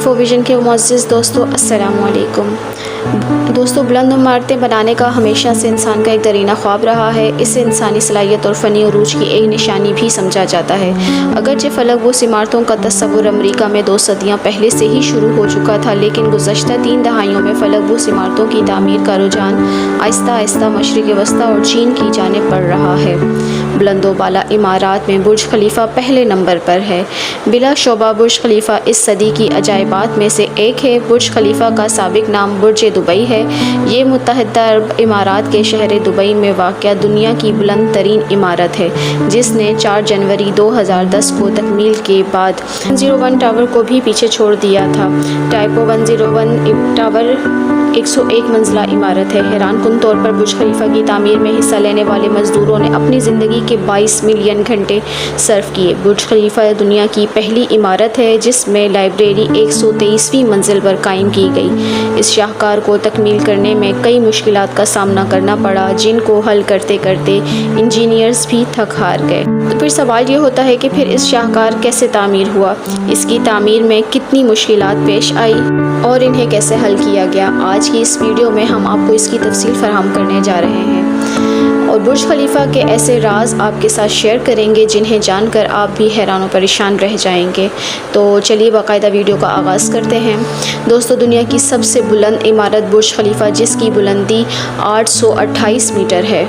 इंफोविजन के मुअज़्ज़िज़ दोस्तों, अस्सलामु अलैकुम। दोस्तों, बुलंद इमारतें बनाने का हमेशा से इंसान का एक दरीना ख्वाब रहा है। इसे इंसानी सलाहियत और फ़नी उरूज की एक निशानी भी समझा जाता है। अगरचे फ़लकबोस इमारतों का तस्वुर अमरीका में 2 सदियाँ पहले से ही शुरू हो चुका था, लेकिन गुज़श्ता 3 दहाइयों में फ़लकबोस इमारतों की तामीर का रुझान आहिस्ता आहिस्ता मशरिक़ वस्ता और चीन की जानिब बढ़ रहा है। बुलंदो बाला इमारात में बुर्ज खलीफा पहले नंबर पर है। बिला शोबा बुर्ज खलीफा इस सदी की अजायबात में से एक है। बुर्ज खलीफा का साबिक नाम बुर्ज दुबई है। ये मुत्तहिदा अरब इमारात के शहर दुबई में वाक़या दुनिया की बुलंद तरीन इमारत है, जिसने 4 जनवरी 2010 को तकमील के बाद 101 टावर को भी पीछे छोड़ दिया था। टाइपो 101 टावर 101 मंजिला इमारत है। हैरान कुन तौर पर बुर्ज खलीफा की तामीर में हिस्सा लेने वाले मज़दूरों ने अपनी ज़िंदगी के 22 मिलियन घंटे सर्फ किए। बुर्ज खलीफा दुनिया की पहली इमारत है जिसमें लाइब्रेरी 123वीं मंजिल पर कायम की गई। इस शाहकार को तकमील करने में कई मुश्किलात का सामना करना पड़ा, जिनको हल करते करते इंजीनियर्स भी थक हार गए। तो फिर सवाल ये होता है कि फिर इस शाहकार कैसे तामीर हुआ, इसकी तामीर में कितनी मुश्किलात पेश आई और इन्हें कैसे हल किया गया। आज की इस वीडियो में हम आपको इसकी तफसील फराहम करने जा रहे हैं और बुर्ज खलीफा के ऐसे राज आपके साथ शेयर करेंगे जिन्हें जानकर आप भी हैरान और परेशान रह जाएंगे। तो चलिए बाकायदा वीडियो का आगाज़ करते हैं। दोस्तों, दुनिया की सबसे बुलंद इमारत बुर्ज खलीफा, जिसकी बुलंदी 828 मीटर है,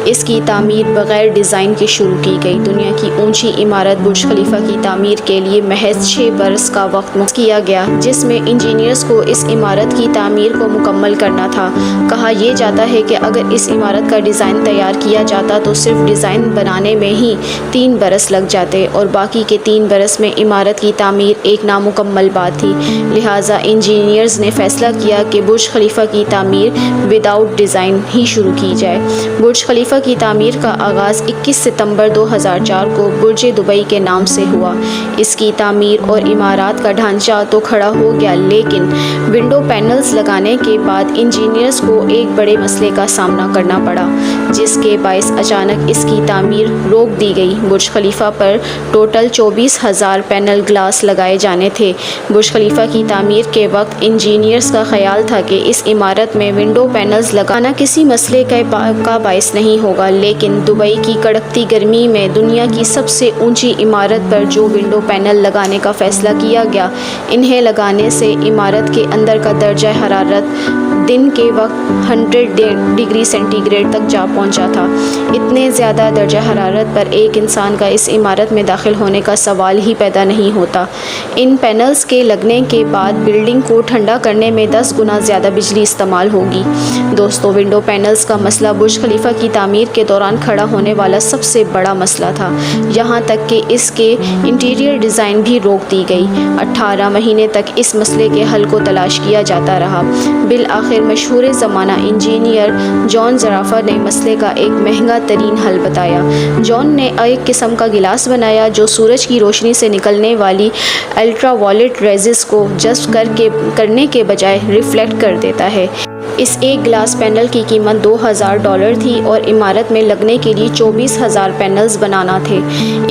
इसकी तामीर बग़ैर डिज़ाइन के शुरू की गई। दुनिया की ऊंची इमारत बुर्ज खलीफा की तामीर के लिए महज 6 बरस का वक्त मुक्त किया गया, जिसमें इंजीनियर्स को इस इमारत की तामीर को मुकम्मल करना था। कहा यह जाता है कि अगर इस इमारत का डिज़ाइन तैयार किया जाता तो सिर्फ डिज़ाइन बनाने में ही 3 बरस लग जाते और बाकी के 3 बरस में इमारत की तामीर एक नामुकम्मल बात थी। लिहाजा इंजीनियर्स ने फ़ैसला किया कि बुर्ज खलीफा की तामीर विदाउट डिज़ाइन ही शुरू की जाए। बुर्ज खलीफा की तामीर का आगाज़ 21 सितंबर 2004 को बुर्ज दुबई के नाम से हुआ। इसकी तामीर और इमारत का ढांचा तो खड़ा हो गया, लेकिन विंडो पैनल्स लगाने के बाद इंजीनियर्स को एक बड़े मसले का सामना करना पड़ा, जिसके बायस अचानक इसकी तामीर रोक दी गई। बुर्ज खलीफा पर टोटल 24,000 पैनल ग्लास लगाए जाने थे। बुर्ज खलीफा की तामीर के वक्त इंजीनियर्स का ख्याल था कि इस इमारत में विंडो पैनल्स लगाना किसी मसले का बायस नहीं होगा, लेकिन दुबई की कड़कती गर्मी में दुनिया की सबसे ऊंची इमारत पर जो विंडो पैनल लगाने का फ़ैसला किया गया, इन्हें लगाने से इमारत के अंदर का दर्जा हरारत दिन के वक्त 100 डिग्री सेंटीग्रेड तक जा पहुंचा था। इतने ज़्यादा दर्जा हरारत पर एक इंसान का इस इमारत में दाखिल होने का सवाल ही पैदा नहीं होता। इन पैनल्स के लगने के बाद बिल्डिंग को ठंडा करने में 10 गुना ज़्यादा बिजली इस्तेमाल होगी। दोस्तों, विंडो पैनल्स का मसला बुर्ज खलीफा की तामीर के दौरान खड़ा होने वाला सबसे बड़ा मसला था, यहाँ तक कि इसके इंटीरियर डिज़ाइन भी रोक दी गई। 18 महीने तक इस मसले के हल को तलाश किया जाता रहा। बिल आखिर मशहूर ज़माना इंजीनियर जॉन ज़राफ़ा ने मसले का एक महंगा तरीन हल बताया। जॉन ने एक किस्म का गिलास बनाया जो सूरज की रोशनी से निकलने वाली अल्ट्रावायलेट रेज़ेस को जज़्ब करने के बजाय रिफ्लेक्ट कर देता है। इस एक ग्लास पैनल की कीमत $2,000 थी और इमारत में लगने के लिए 24,000 पैनल्स बनाना थे।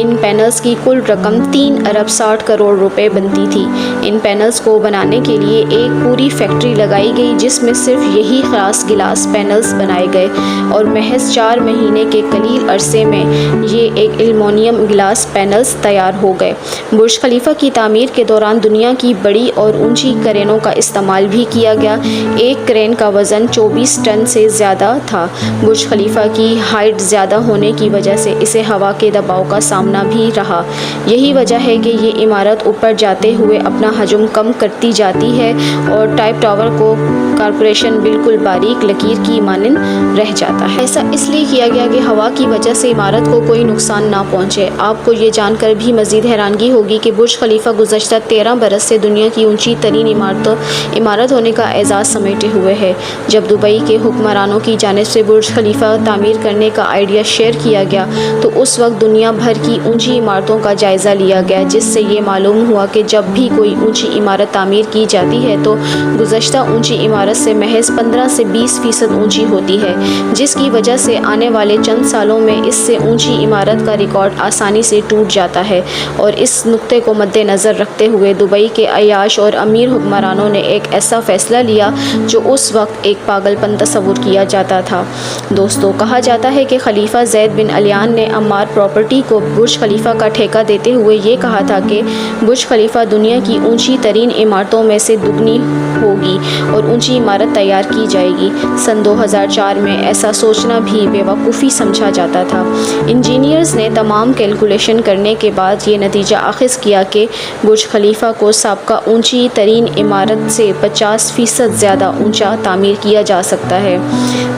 इन पैनल्स की कुल रकम 3 अरब 60 करोड़ रुपए बनती थी। इन पैनल्स को बनाने के लिए एक पूरी फैक्ट्री लगाई गई, जिसमें सिर्फ यही खास गिलास पैनल्स बनाए गए और महज 4 महीने के कलील अरसे में ये एक एल्युमिनियम गिलास पैनल्स तैयार हो गए। बुर्ज खलीफा की तामीर के दौरान दुनिया की बड़ी और ऊंची क्रेनों का इस्तेमाल भी किया गया। एक क्रेन का वज़न 24 टन से ज़्यादा था। बुर्ज खलीफा की हाइट ज़्यादा होने की वजह से इसे हवा के दबाव का सामना भी रहा। यही वजह है कि ये इमारत ऊपर जाते हुए अपना हजम कम करती जाती है और टाइप टावर को कॉर्पोरेशन बिल्कुल बारीक लकीर की मानन रह जाता है। ऐसा इसलिए किया गया कि हवा की वजह से इमारत को कोई नुकसान ना पहुँचे। आपको ये जानकर भी मज़ीद हैरानगी होगी कि बुर्ज खलीफा गुज़श्ता 13 बरस से दुनिया की ऊँची तरीन इमारत होने का एजाज़ समेटे हुए है। جب دبئی کے حکمرانوں کی جانب سے برج خلیفہ تعمیر کرنے کا آئیڈیا شیئر کیا گیا تو اس وقت دنیا بھر کی اونچی عمارتوں کا جائزہ لیا گیا، جس سے یہ معلوم ہوا کہ جب بھی کوئی اونچی عمارت تعمیر کی جاتی ہے تو گزشتہ اونچی عمارت سے محض 15 سے 20% اونچی ہوتی ہے، جس کی وجہ سے آنے والے چند سالوں میں اس سے اونچی عمارت کا ریکارڈ آسانی سے ٹوٹ جاتا ہے۔ اور اس نقطے کو مد نظر رکھتے ہوئے دبئی کے عیاش اور امیر حکمرانوں نے ایک ایسا فیصلہ لیا جو اس وقت ایک پاگل پن تصور کیا جاتا تھا۔ دوستو، کہا جاتا ہے کہ خلیفہ زید بن علیان نے عمار پراپرٹی کو برج خلیفہ کا ٹھیکہ دیتے ہوئے یہ کہا تھا کہ برج خلیفہ دنیا کی اونچی ترین عمارتوں میں سے دگنی ہوگی اور اونچی عمارت تیار کی جائے گی۔ سن 2004 میں ایسا سوچنا بھی بے وقوفی سمجھا جاتا تھا۔ انجینئرز نے تمام کیلکولیشن کرنے کے بعد یہ نتیجہ اخذ کیا کہ برج خلیفہ کو سابقہ اونچی ترین عمارت سے 50% زیادہ اونچا تعمیر کیا جا سکتا ہے۔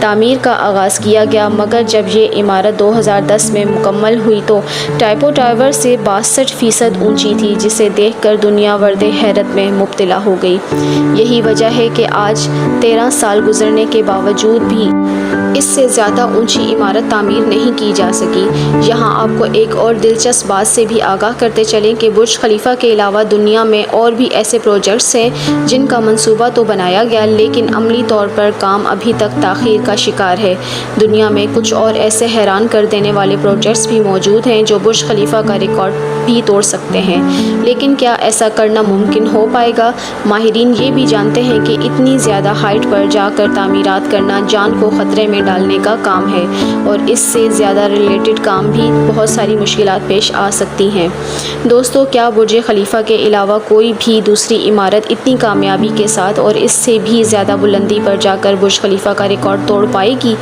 تعمیر کا آغاز کیا گیا، مگر جب یہ عمارت 2010 میں مکمل ہوئی تو ٹائپو ٹاور سے 62% اونچی تھی، جسے دیکھ کر دنیا ورد حیرت میں مبتلا ہو گئی۔ یہی وجہ ہے کہ آج 13 سال گزرنے کے باوجود بھی اس سے زیادہ اونچی عمارت تعمیر نہیں کی جا سکی۔ یہاں آپ کو ایک اور دلچسپ بات سے بھی آگاہ کرتے چلیں کہ برج خلیفہ کے علاوہ دنیا میں اور بھی ایسے پروجیکٹس ہیں جن کا منصوبہ تو بنایا گیا لیکن عملی طور پر کام ابھی تک تاخیر کا شکار ہے۔ دنیا میں کچھ اور ایسے حیران کر دینے والے پروجیکٹس بھی موجود ہیں جو برج خلیفہ کا ریکارڈ بھی توڑ سکتے ہیں، لیکن کیا ایسا کرنا ممکن ہو پائے گا؟ ماہرین یہ بھی جانتے ہیں کہ اتنی زیادہ ہائٹ پر جا کر تعمیرات کرنا جان کو خطرے میں ڈالنے کا کام ہے اور اس سے زیادہ ریلیٹڈ کام بھی بہت ساری مشکلات پیش آ سکتی ہیں۔ دوستو، کیا برج خلیفہ کے علاوہ کوئی بھی دوسری عمارت اتنی کامیابی کے ساتھ اور اس سے بھی زیادہ بلندی پر جا کر برج خلیفہ کا ریکارڈ توڑ پائے گی؟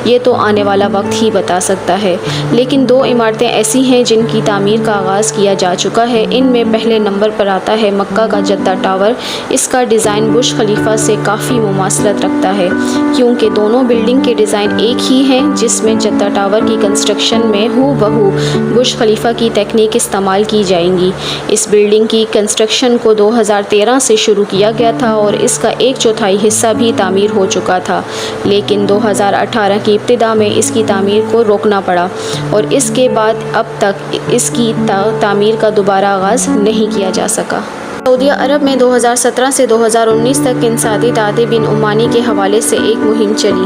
یہ تو آنے والا وقت ہی بتا سکتا ہے، لیکن 2 عمارتیں ایسی ہیں جن کی تعمیر کا آغاز کیا جا چکا ہے۔ ان میں پہلے نمبر پر آتا ہے مکہ کا جدہ ٹاور۔ اس کا ڈیزائن برج خلیفہ سے کافی مماثلت رکھتا ہے، کیونکہ دونوں بلڈنگ کے ڈیزائن ایک ہی ہیں، جس میں جدہ ٹاور کی کنسٹرکشن میں ہو بہو برج خلیفہ کی تکنیک استعمال کی جائیں گی۔ اس بلڈنگ کی کنسٹرکشن کو 2013 سے شروع کیا گیا تھا اور اس کا 1/4 حصہ بھی تعمیر ہو چکا تھا، لیکن 2018 کی ابتدا میں اس کی تعمیر کو روکنا پڑا اور اس کے بعد اب تک اس کی تعمیر کا دوبارہ آغاز نہیں کیا جا سکا۔ سعودیہ عرب میں 2017 سے 2019 تک انسداد بن عمانی کے حوالے سے ایک مہم چلی۔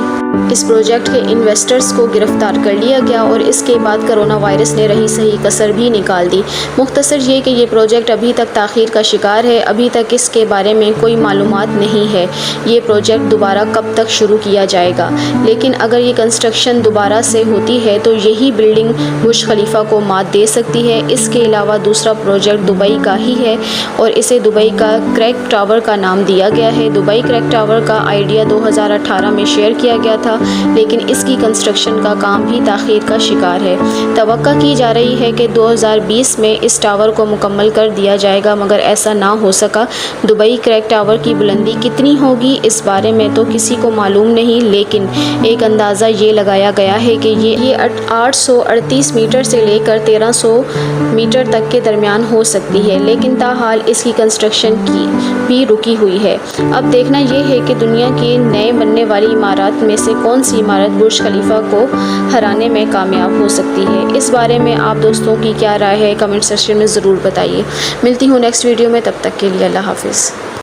اس پروجیکٹ کے انویسٹرز کو گرفتار کر لیا گیا اور اس کے بعد کرونا وائرس نے رہی سہی کسر بھی نکال دی۔ مختصر یہ کہ یہ پروجیکٹ ابھی تک تاخیر کا شکار ہے۔ ابھی تک اس کے بارے میں کوئی معلومات نہیں ہے یہ پروجیکٹ دوبارہ کب تک شروع کیا جائے گا، لیکن اگر یہ کنسٹرکشن دوبارہ سے ہوتی ہے تو یہی بلڈنگ برج خلیفہ کو مات دے سکتی ہے۔ اس کے علاوہ دوسرا پروجیکٹ دبئی کا ہی ہے اور اسے دبئی کا کریک ٹاور کا نام دیا گیا ہے۔ دبئی کریک ٹاور کا آئیڈیا 2018 میں شیئر کیا گیا تھا، لیکن اس کی کنسٹرکشن کا کام بھی تاخیر کا شکار ہے۔ توقع کی جا رہی ہے کہ 2020 میں اس ٹاور کو مکمل کر دیا جائے گا، مگر ایسا نہ ہو سکا۔ دبئی کریک ٹاور کی بلندی کتنی ہوگی اس بارے میں تو کسی کو معلوم نہیں، لیکن ایک اندازہ یہ لگایا گیا ہے کہ یہ 838 میٹر سے لے کر 1300 میٹر تک کے درمیان ہو سکتی ہے، لیکن تاحال اس کی کنسٹرکشن کی بھی رکی ہوئی ہے۔ اب دیکھنا یہ ہے کہ دنیا کی نئے بننے والی عمارات میں سے کون سی عمارت برج خلیفہ کو ہرانے میں کامیاب ہو سکتی ہے۔ اس بارے میں آپ دوستوں کی کیا رائے ہے، کمنٹ سیکشن میں ضرور بتائیے۔ ملتی ہوں نیکسٹ ویڈیو میں، تب تک کے لیے اللہ حافظ۔